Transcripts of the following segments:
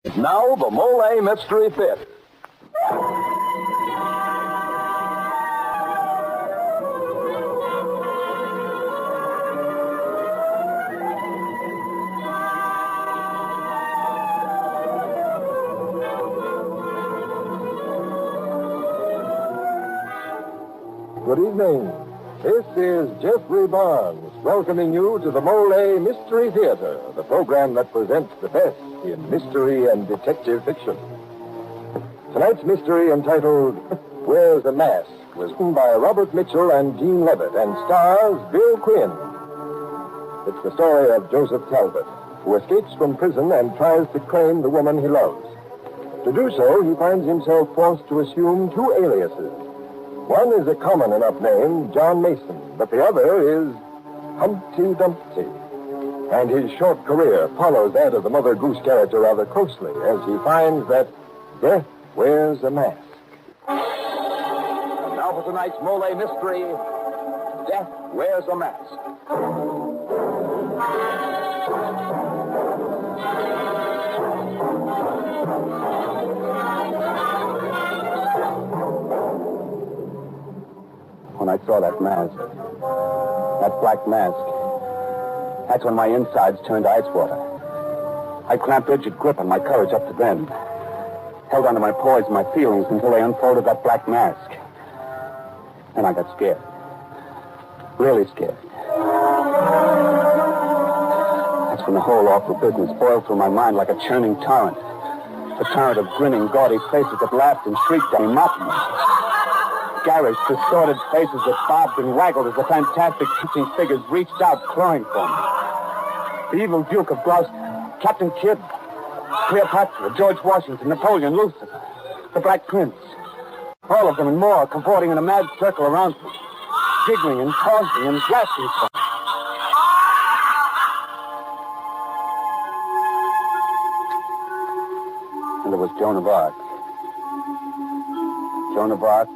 Now, the Mollé Mystery Theater. Good evening. This is Jeffrey Barnes welcoming you to the Mollé Mystery Theater, the program that presents the best in mystery and detective fiction. Tonight's mystery, entitled Where's the Mask, was written by Robert Mitchell and Gene Levitt and stars Bill Quinn. It's the story of Joseph Talbot, who escapes from prison and tries to claim the woman he loves. To do so, he finds himself forced to assume two aliases. One is a common enough name, John Mason, but the other is Humpty Dumpty. And his short career follows that of the Mother Goose character rather closely as he finds that death wears a mask. And now for tonight's Mollé mystery, Death Wears a Mask. When I saw that mask, that black mask, that's when my insides turned to ice water. I clamped rigid grip on my courage up to then, held onto my poise and my feelings until they unfolded that black mask. Then I got scared. Really scared. That's when the whole awful business boiled through my mind like a churning torrent. A torrent of grinning, gaudy faces that laughed and shrieked at me, mocked me. Garish, distorted faces that bobbed and waggled as the fantastic pitching figures reached out, clawing for me. The evil Duke of Gloucester, Captain Kidd, Cleopatra, George Washington, Napoleon, Lucifer, the Black Prince. All of them and more cavorting in a mad circle around me, giggling and taunting and blasting for me. And there was Joan of Arc. Joan of Arc,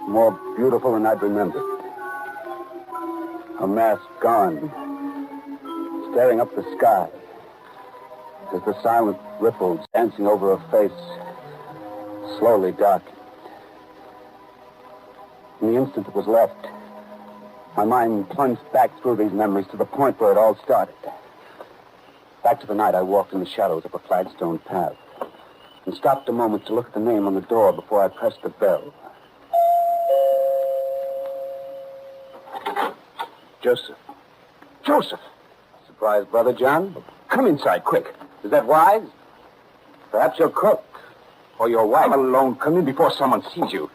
more beautiful than I'd remembered. Her mask gone, staring up the sky as the silent ripples dancing over her face slowly darkened. In the instant that was left, my mind plunged back through these memories to the point where it all started. Back to the night I walked in the shadows of a flagstone path and stopped a moment to look at the name on the door before I pressed the bell. Joseph. Joseph! Surprise, Brother John? Come inside, quick. Is that wise? Perhaps your cook or your wife. I'm alone. Come in before someone sees you.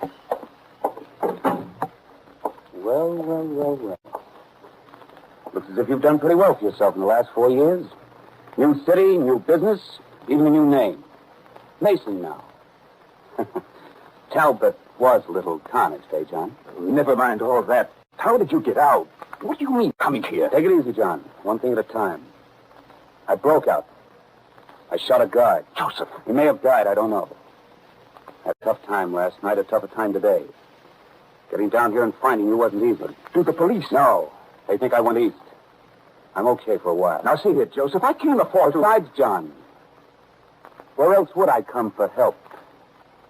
Well. Looks as if you've done pretty well for yourself in the last 4 years. New city, new business, even a new name. Mason now. Talbot was a little tarnished, eh, John? Never mind all that. How did you get out? What do you mean, coming here? Take it easy, John. One thing at a time. I broke out. I shot a guard. Joseph. He may have died, I don't know. I had a tough time last night, a tougher time today. Getting down here and finding you wasn't easy. Do the police? No. They think I went east. I'm okay for a while. Now, see here, Joseph, I can't afford to... Besides, John, where else would I come for help?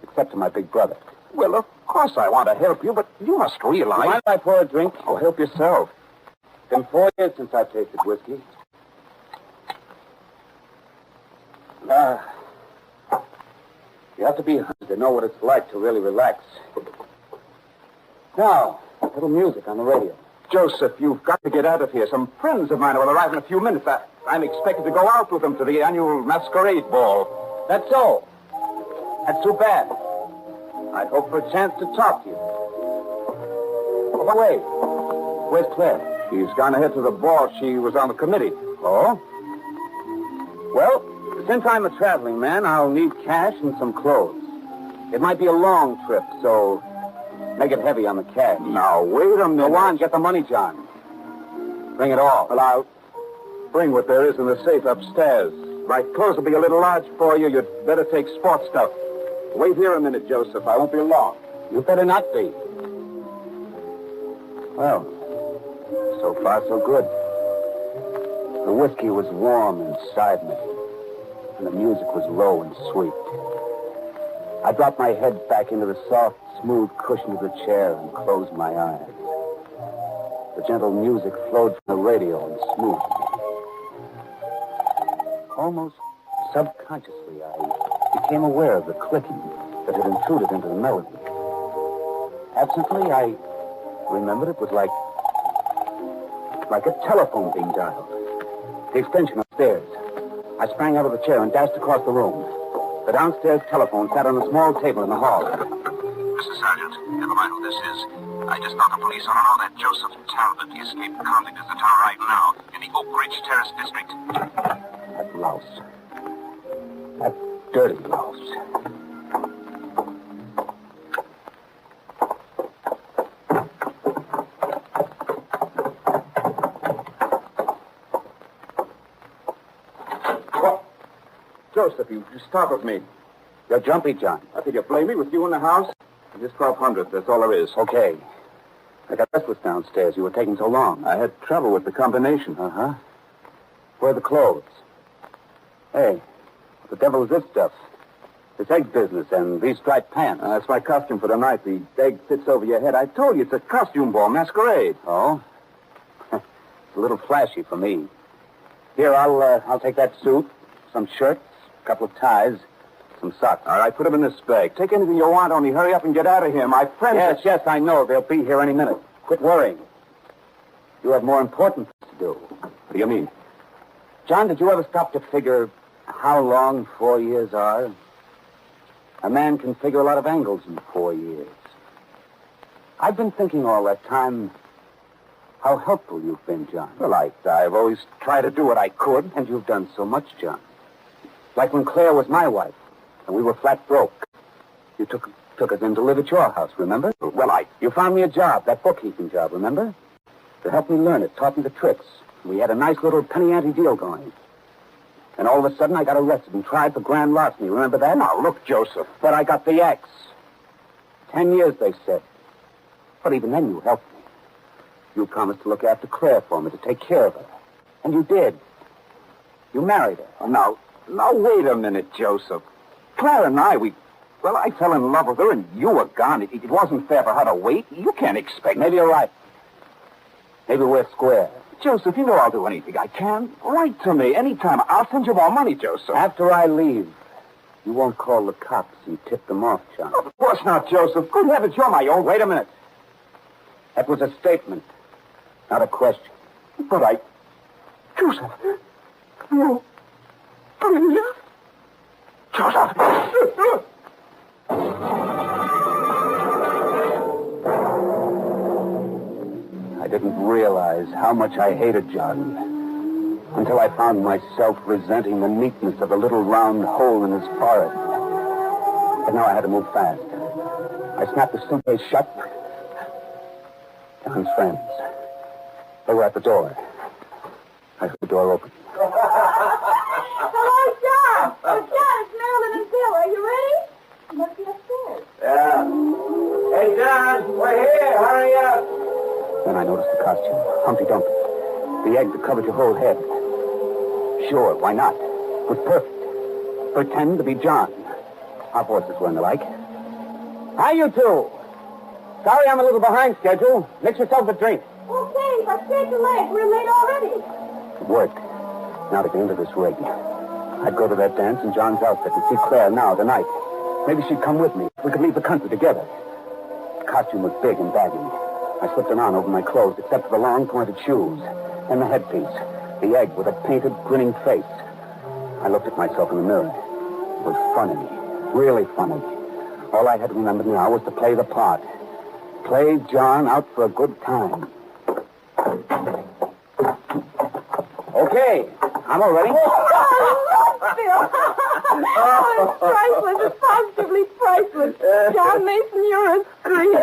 Except to my big brother. Well, of course I want to help you, but you must realize... Mind if I pour a drink? Oh, help yourself. It's been 4 years since I've tasted whiskey. You have to be hungry to know what it's like to really relax. Now, a little music on the radio. Joseph, you've got to get out of here. Some friends of mine will arrive in a few minutes. I'm expected to go out with them to the annual masquerade ball. That's so. That's too bad. I'd hope for a chance to talk to you. Oh, wait. Where's Claire? She's gone ahead to the ball. She was on the committee. Oh? Well, since I'm a traveling man, I'll need cash and some clothes. It might be a long trip, so make it heavy on the cash. Now, wait a minute. Go on, get the money, John. Bring it all. Well, I'll bring what there is in the safe upstairs. My clothes will be a little large for you. You'd better take sports stuff. Wait here a minute, Joseph. I won't be long. You better not be. Well, so far so good. The whiskey was warm inside me. and the music was low and sweet. I dropped my head back into the soft, smooth cushion of the chair and closed my eyes. The gentle music flowed from the radio and smoothed me. Almost subconsciously, I became aware of the clicking that had intruded into the melody. Absently, I remembered it was like a telephone being dialed. The extension upstairs. I sprang out of the chair and dashed across the room. The downstairs telephone sat on a small table in the hall. Mr. Sergeant, never mind who this is. I just thought the police ought to know that Joseph Talbot, the escaped convict, is in town right now, in the Oak Ridge Terrace district. That louse. That dirty louse. Joseph, you startled me. You're jumpy, John. How could you blame me with you in the house? Just 1,200, that's all there is. Okay. I got restless downstairs. You were taking so long. I had trouble with the combination. Uh-huh. Where are the clothes? Hey, what the devil is this stuff? This egg business and these striped pants. That's my costume for the night. The egg fits over your head. I told you it's a costume ball, masquerade. Oh? It's a little flashy for me. Here, I'll take that suit, some shirts, a couple of ties, some socks. All right, put them in this bag. Take anything you want, only hurry up and get out of here. My friends... Yes, I know. They'll be here any minute. Quit worrying. You have more important things to do. What do you mean? John, did you ever stop to figure how long 4 years are? A man can figure a lot of angles in 4 years. I've been thinking all that time how helpful you've been, John. Well, I've always tried to do what I could. And you've done so much, John. Like when Claire was my wife, and we were flat broke. You took us in to live at your house, remember? Well, You found me a job, that bookkeeping job, remember? To help me learn it, taught me the tricks. We had a nice little penny ante deal going. And all of a sudden, I got arrested and tried for grand larceny. Remember that? Now, look, Joseph. But I got the X. 10 years, they said. But even then, you helped me. You promised to look after Claire for me, to take care of her. And you did. You married her. Now, wait a minute, Joseph. Claire and I fell in love with her, and you were gone. It wasn't fair for her to wait. You can't expect... Maybe you're right. Maybe we're square. Joseph, you know I'll do anything I can. Write to me anytime. I'll send you more money, Joseph. After I leave, you won't call the cops and tip them off, John. Of course not, Joseph. Good heavens, you're my own. Wait a minute. That was a statement, not a question. But Joseph, you... Joseph! I didn't realize how much I hated John until I found myself resenting the neatness of the little round hole in his forehead. But now I had to move fast. I snapped the suitcase shut. John's friends. They were at the door. I heard the door open. Hello, John. Oh, John, it's Marilyn and Bill. Are you ready? You must be upstairs. Yeah. Hey, John, we're here. Hurry up. Then I noticed the costume. Humpty Dumpty. The egg that covered your whole head. Sure, why not? It was perfect. Pretend to be John. Our voices weren't alike. Hi, you two. Sorry I'm a little behind schedule. Mix yourself a drink. Okay, but stay too late. We're late already. It worked. Now to get into this rig. I'd go to that dance in John's outfit and see Claire now, tonight. Maybe she'd come with me. We could leave the country together. The costume was big and baggy. I slipped it on over my clothes, except for the long, pointed shoes and the headpiece. The egg with a painted, grinning face. I looked at myself in the mirror. It was funny. Really funny. All I had to remember now was to play the part. Play John out for a good time. Okay, I'm all ready. Bill. Oh, it's priceless. It's positively priceless. John Mason, you're a scream.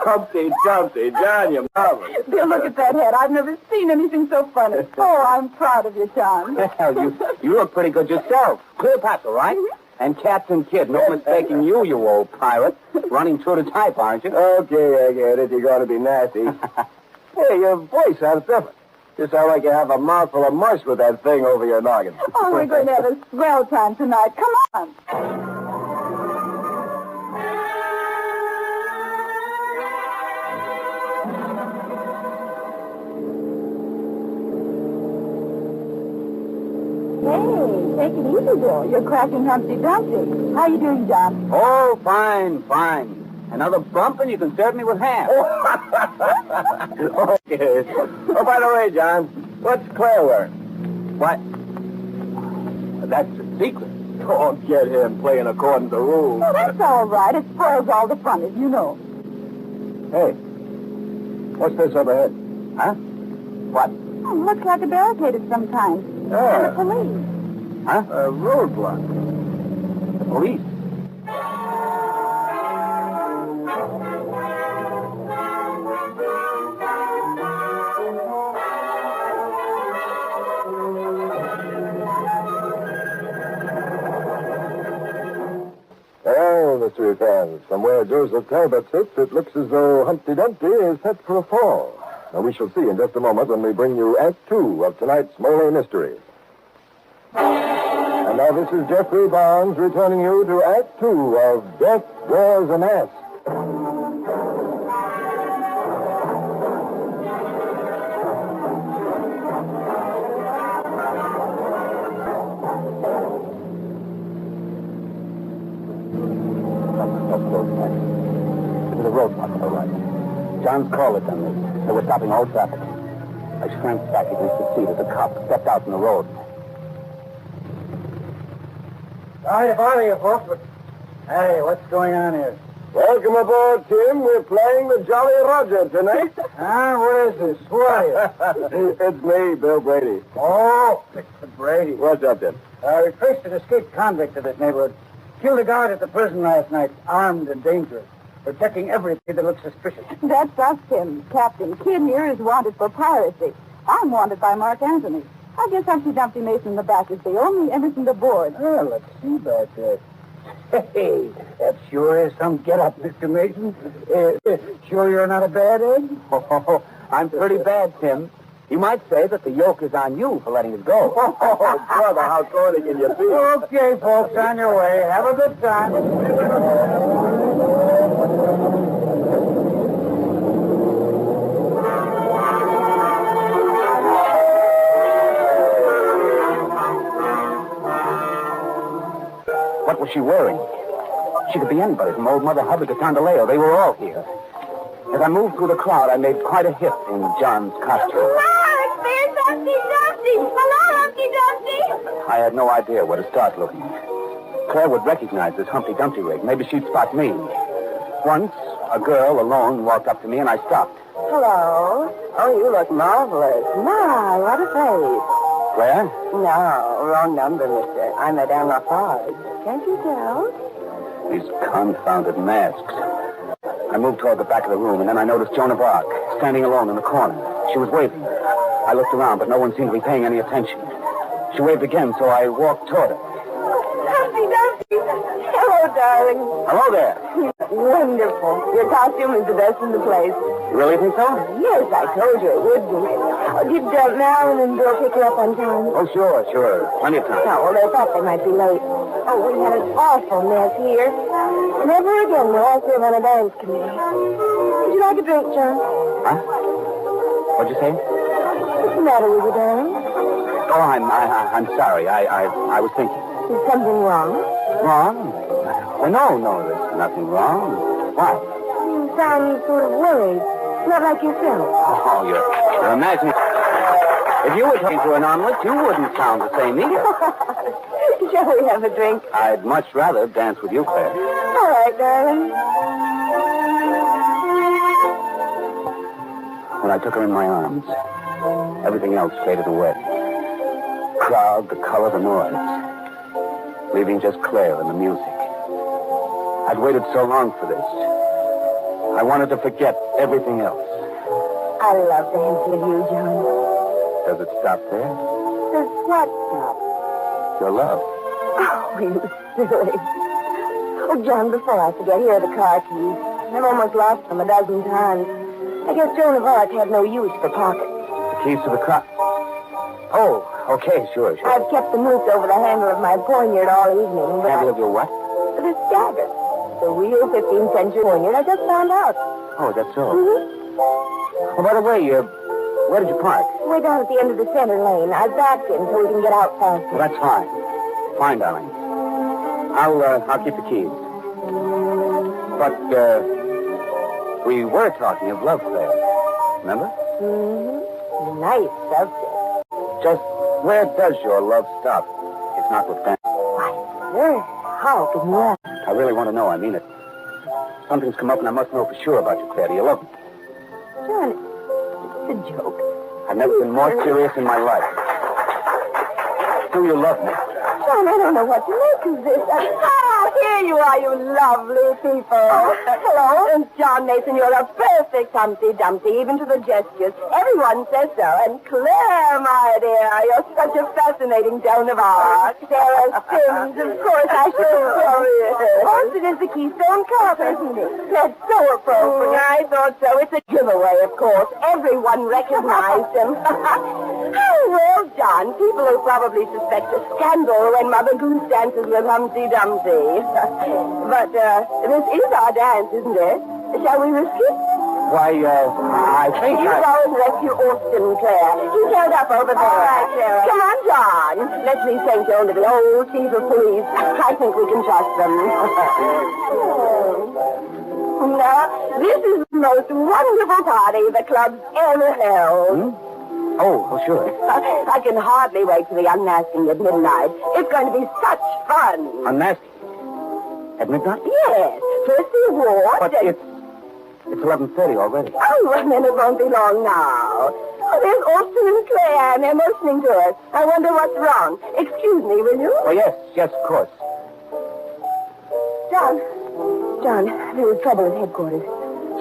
Humpty Dumpty, John, you're marvelous. Bill, look at that head. I've never seen anything so funny. Oh, I'm proud of you, John. Well, you look pretty good yourself. Cleopatra, right? And Captain Kidd, no mistaking you old pirate. Running true to type, aren't you? Okay, I get it. You're going to be nasty. Hey, your voice sounds different. You sound like you have a mouthful of mush with that thing over your noggin. Oh, we're going to have a swell time tonight. Come on. Hey, take it easy, Bill. You're cracking Humpty Dumpty. How you doing, John? Oh, fine. Another bump and you can serve me with ham. Okay. Oh, by the way, John, what's Claire wearing? What? That's a secret. Don't get him playing according to rules. Oh, that's all right. It spoils all the fun, as you know. Hey, what's this overhead? Huh? What? Oh, looks like a barricade of some kind. Yeah. And the police. Huh? A roadblock. The police. Well, mystery fans, from where Joseph Talbot sits, it looks as though Humpty Dumpty is set for a fall. Now, we shall see in just a moment when we bring you Act 2 of tonight's Mollé mystery. And now this is Jeffrey Barnes returning you to Act 2 of Death Wears a Mask. To the roadblock on the right. John's call had done this. They were stopping all traffic. I shrank back against the seat as the cop stepped out from the road. Sorry to bother you, folks, but... Hey, what's going on here? Welcome aboard, Tim. We're playing the Jolly Roger tonight. What is this? Who are you? It's me, Bill Brady. Oh, Mr. Brady. What's up, Tim? We traced an escaped convict to this neighborhood. Killed a guard at the prison last night, armed and dangerous. We're checking everything that looks suspicious. That's us, Tim. Captain Kidd here is wanted for piracy. I'm wanted by Mark Anthony. I guess Humpty Dumpty Mason in the back is the only innocent aboard. Oh, let's see about that. Hey, that sure is some get-up, Mr. Mason. Sure you're not a bad egg? Oh, I'm pretty bad, Tim. You might say that the yoke is on you for letting it go. Oh, brother, how corny can you be? Okay, folks, on your way. Have a good time. What was she wearing? She could be anybody from Old Mother Hubbard to Tondaleo. They were all here. As I moved through the crowd, I made quite a hit in John's costume. Mark, there's Humpty Dumpty. Hello, Humpty Dumpty. I had no idea where to start looking. Claire would recognize this Humpty Dumpty rig. Maybe she'd spot me. Once, a girl alone walked up to me and I stopped. Hello. Oh, you look marvelous. My, what a face. Claire? No, wrong number, mister. I'm Madame Lafarge. Can't you tell? These confounded masks. I moved toward the back of the room, and then I noticed Joan of Arc, standing alone in the corner. She was waving. I looked around, but no one seemed to be paying any attention. She waved again, so I walked toward her. Humpty Dumpty. Hello, darling. Hello there. Wonderful. Your costume is the best in the place. You really think so? Yes, I told you it would be. Oh, did Marilyn and Bill pick you up on time? Oh, sure. Plenty of time. No, well, they thought they might be late. Oh, we had an awful mess here. Never again will I serve on a dance committee. Would you like a drink, John? Huh? What'd you say? What's the matter with you, darling? Oh, I'm sorry. I was thinking. Is something wrong? Wrong? Well, no, there's nothing wrong. Why? You sound sort of worried. Not like yourself. Oh, you're imagining. If you were talking to an omelet, you wouldn't sound the same either. Shall we have a drink? I'd much rather dance with you, Claire. All right, darling. When I took her in my arms, everything else faded away. Crowd, the color, the noise. Leaving just Claire and the music. I'd waited so long for this. I wanted to forget everything else. I love dancing with you, John. Does it stop there? Does what stop? Your love. Oh, you silly. Oh, John, before I forget, here are the car keys. I've almost lost them a dozen times. I guess Joan of Arc had no use for pockets. The Keys to the car. Oh, okay, sure. I've kept the noose over the handle of my poignard all evening. But Handle of your what? This dagger. The real 15th century poignard. I just found out. Oh, that's so. Mm-hmm. Oh, by the way, where did you park? Way down at the end of the center lane. I backed in so we can get out faster. Well, that's fine. Fine, darling. I'll keep the keys. But, we were talking of love, Claire. Remember? Mm-hmm. Nice subject. Just where does your love stop? It's not with them. Why, sir, how can you ask? I really want to know. I mean it. Something's come up and I must know for sure about you, Claire. Do you love me? John, it's a joke. I've never been more serious in my life. Do you love me? John, I don't know what to make of this. Here you are, you lovely people. Hello. John Mason, you're a perfect Humpty Dumpty, even to the gestures. Everyone says so. And Claire, my dear, you're such a fascinating joan of arc. Sarah Sims, of course, I should tell you. Austin is the Keystone Cop, isn't it? That's so appropriate. I thought so. It's a giveaway, of course. Everyone recognized him. Oh, well, John, people will probably suspect a scandal when Mother Goose dances with Humpty Dumpty. But, this is our dance, isn't it? Shall we risk it? Why, I think You go and rescue Austin, Claire. He's held up over there. All right, Sarah. Come on, John. Leslie St. John to the old chief of police. I think we can trust them. Now, this is the most wonderful party the club's ever held. Oh, sure. I can hardly wait for the unmasking at midnight. It's going to be such fun. Unmasking? At midnight? Yes. First the award. But it's 11:30 already. Oh, and then it won't be long now. Oh, there's Austin and Claire, and they're motioning to us. I wonder what's wrong. Excuse me, will you? Oh, yes, of course. John, there was trouble at headquarters.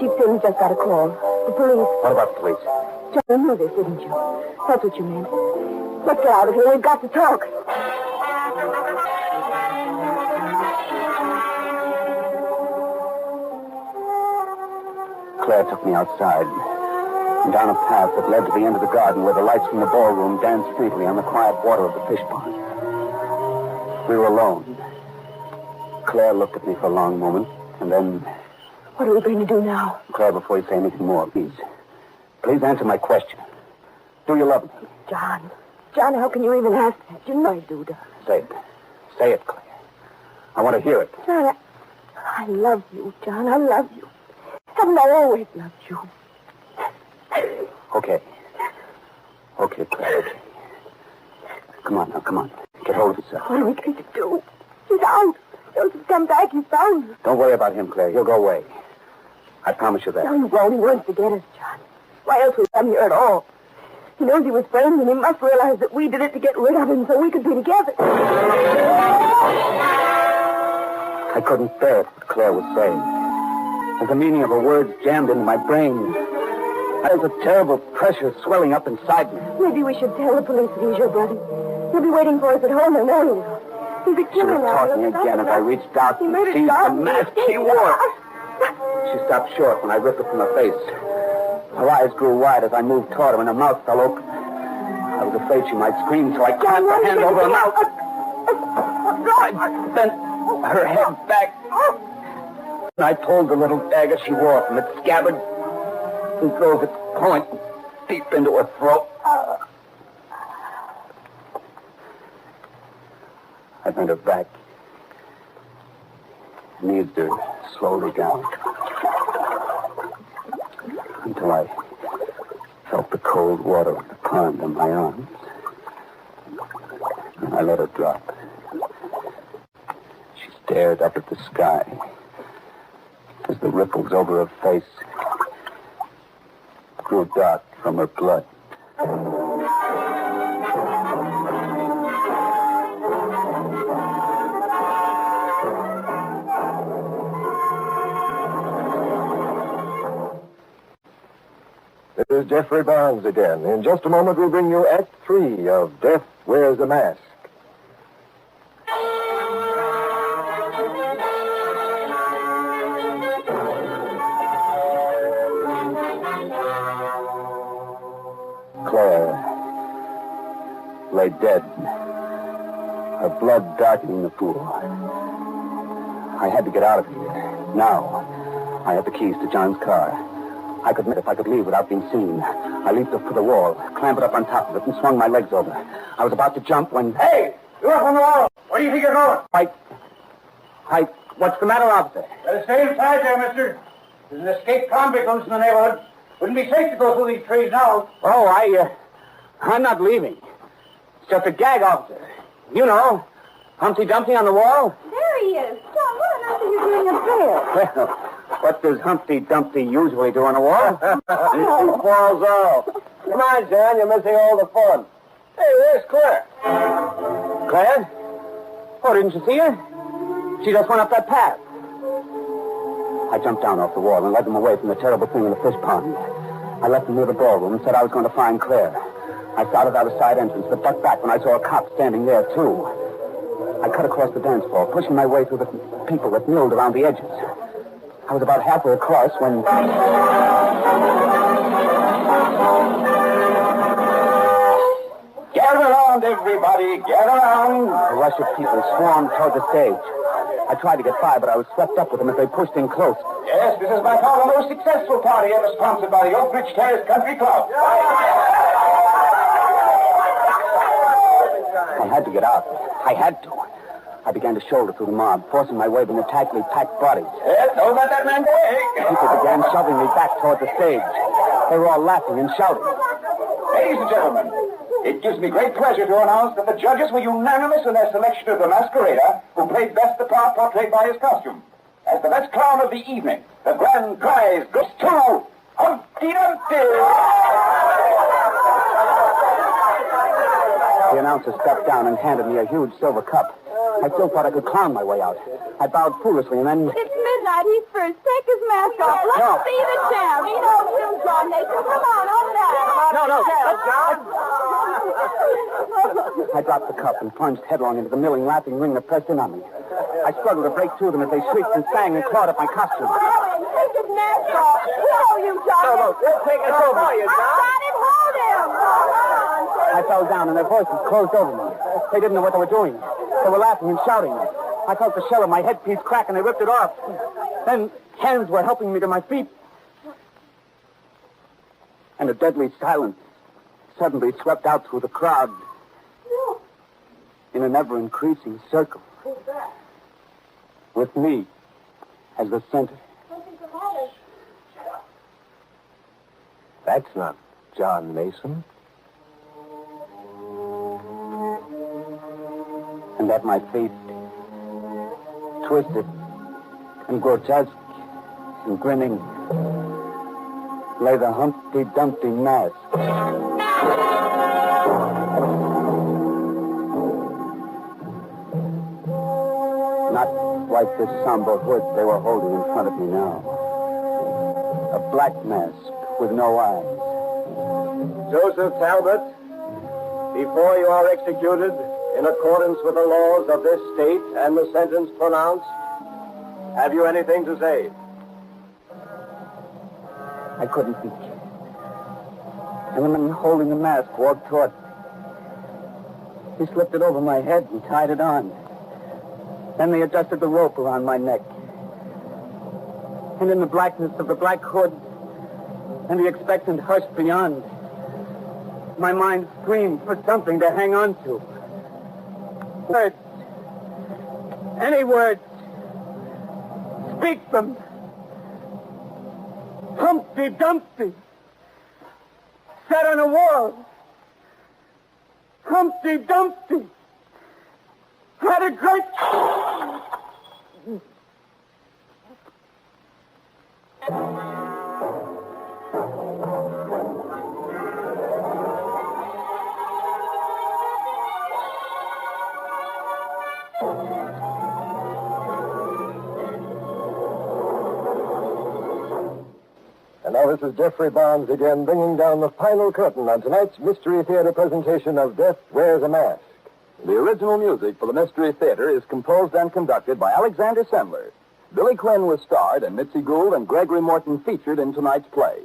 Chief Sims just got a call. The police. What about the police? John, you knew this, didn't you? That's what you meant. Let's get out of here. We've got to talk. Claire took me outside and down a path that led to the end of the garden where the lights from the ballroom danced faintly on the quiet water of the fish pond. We were alone. Claire looked at me for a long moment, and then... What are we going to do now? Claire, before you say anything more, please answer my question. Do you love me? John, how can you even ask that? You know I do, darling. Say it. Say it, Claire. I want to hear it. John, I love you, John. I love you. Haven't I always loved you? Okay. Okay, Claire, okay. Come on now, come on. Get hold of yourself. What are we going to do? He's out. He'll come back. He's found us. Don't worry about him, Claire. He'll go away. I promise you that. No, he won't. He wants to get us, John. Why else would we come here at all? He knows he was framed, and he must realize that we did it to get rid of him so we could be together. I couldn't bear it, what Claire was saying. As the meaning of her words jammed into my brain, there was a terrible pressure swelling up inside me. Maybe we should tell the police that he's your brother. He'll be waiting for us at home, and know he will. He's a She killer was now. talking again as I reached out He and murdered seized the John. mask she wore. She stopped short when I ripped it from her face. Her eyes grew wide as I moved toward her, and her mouth fell open. I was afraid she might scream, so I clapped her hand over her mouth. I bent her head back, and I pulled the little dagger she wore from its scabbard and drove its point deep into her throat. I bent her back and eased her slowly down until I felt the cold water of the pond in my arms. And I let her drop. She stared up at the sky as the ripples over her face grew dark from her blood. This is Jeffrey Barnes again. In just a moment, we'll bring you Act 3 of Death Wears a Mask. Claire lay dead, her blood darkening the pool. I had to get out of here. Now, I had the keys to John's car. I could admit if I could leave without being seen. I leaped up to the wall, clambered up on top of it, and swung my legs over. I was about to jump when... Hey! You're up on the wall! Where do you think you're going? What's the matter, officer? Better stay inside there, mister. There's an escaped convict loose in the neighborhood. Wouldn't be safe to go through these trees now. Oh, I'm not leaving. It's just a gag, officer. You know, Humpty Dumpty on the wall. There he is. John, what on earth are you doing up there? Well, what does Humpty Dumpty usually do on a wall? He falls off. Come on, John, you're missing all the fun. Hey, there's Claire. Claire? Oh, didn't you see her? She just went up that path. I jumped down off the wall and led them away from the terrible thing in the fish pond. I left them near the ballroom and said I was going to find Claire. I started out a side entrance, but bucked back when I saw a cop standing there, too. I cut across the dance floor, pushing my way through the people that milled around the edges. I was about halfway across when... Gather around, everybody. Gather around. A rush of people swarmed toward the stage. I tried to get by, but I was swept up with them as they pushed in close. Yes, this is by far the most successful party ever sponsored by the Oak Ridge Terrace Country Club. I had to get out. I had to. I began to shoulder through the mob, forcing my way between the tightly packed bodies. Yes, don't let that man go away. People began shoving me back toward the stage. They were all laughing and shouting. Ladies and gentlemen, it gives me great pleasure to announce that the judges were unanimous in their selection of the masquerader who played best the part portrayed by his costume. As the best clown of the evening, the grand prize goes to Humpty Dumpty! The announcer stepped down and handed me a huge silver cup. I still thought I could clown my way out. I bowed foolishly and then... It's midnight. He's first. Take his mask off. Let's see the champ. You know him, John Mason. Come on, over there. No. I dropped the cup and plunged headlong into the milling, laughing ring that pressed in on me. I struggled to break through them as they shrieked and sang and clawed at my costume. Take his mask off. Whoa, you John. No, take it over. I got him. Hold him. I fell down and their voices closed over me. They didn't know what they were doing. They were laughing and shouting. I felt the shell of my headpiece crack and they ripped it off. Then hands were helping me to my feet. And a deadly silence suddenly swept out through the crowd in an ever-increasing circle. With me as the center. That's not John Mason. And at my feet, twisted and grotesque and grinning, lay the Humpty Dumpty mask. Not like this somber hood they were holding in front of me now. A black mask with no eyes. Joseph Talbot, before you are executed, in accordance with the laws of this state and the sentence pronounced, have you anything to say? I couldn't speak. And the man holding the mask walked toward me. He slipped it over my head and tied it on. Then they adjusted the rope around my neck. And in the blackness of the black hood and the expectant hush beyond, my mind screamed for something to hang on to. Words. Any words. Speak them. Humpty Dumpty. Sat on a wall. Humpty Dumpty. Had a great... And now this is Jeffrey Barnes again, bringing down the final curtain on tonight's Mystery Theater presentation of Death Wears a Mask. The original music for the Mystery Theater is composed and conducted by Alexander Semmler. Billy Quinn was starred, and Mitzi Gould and Gregory Morton featured in tonight's play.